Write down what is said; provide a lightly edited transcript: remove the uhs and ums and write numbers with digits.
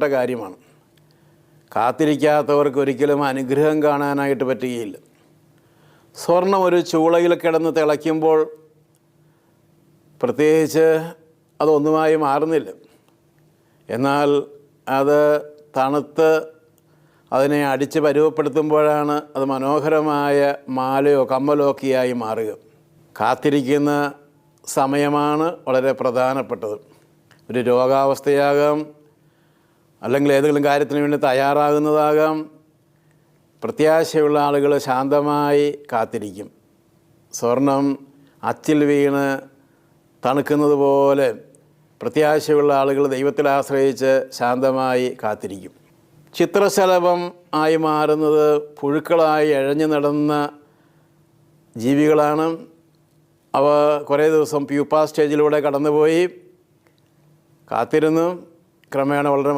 കാര്യമാണ്. കാത്തിരിക്കാത്തവർക്ക് ഒരിക്കലും അനുഗ്രഹം കാണാനായിട്ട് പറ്റുകയില്ല. സ്വർണം ഒരു ചൂളയിൽ കിടന്ന് തിളയ്ക്കുമ്പോൾ പ്രത്യേകിച്ച് അതൊന്നുമായി മാറുന്നില്ല. എന്നാൽ അത് തണുത്ത് അതിനെ അടിച്ച് പരുവപ്പെടുത്തുമ്പോഴാണ് അത് മനോഹരമായ മാലയോ കമ്മലോ ഒക്കെയായി മാറുക. കാത്തിരിക്കുന്ന സമയമാണ് വളരെ പ്രധാനപ്പെട്ടത്. ഒരു രോഗാവസ്ഥയാകാം, അല്ലെങ്കിൽ ഏതെങ്കിലും കാര്യത്തിന് വേണ്ടി തയ്യാറാകുന്നതാകാം. പ്രത്യാശയുള്ള ആളുകൾ ശാന്തമായി കാത്തിരിക്കും. സ്വർണം അച്ചിൽ വീണ് തണുക്കുന്നത് പോലെ പ്രത്യാശയുള്ള ആളുകൾ ദൈവത്തിൽ ആശ്രയിച്ച് ശാന്തമായി കാത്തിരിക്കും. ചിത്രശലഭം ആയി മാറുന്നത് പുഴുക്കളായി എഴഞ്ഞു നടന്ന ജീവികളാണ്. അവ കുറേ ദിവസം പ്യൂപ്പ സ്റ്റേജിലൂടെ കടന്നുപോയി കാത്തിരുന്നു. ക്രമേണ വളരെ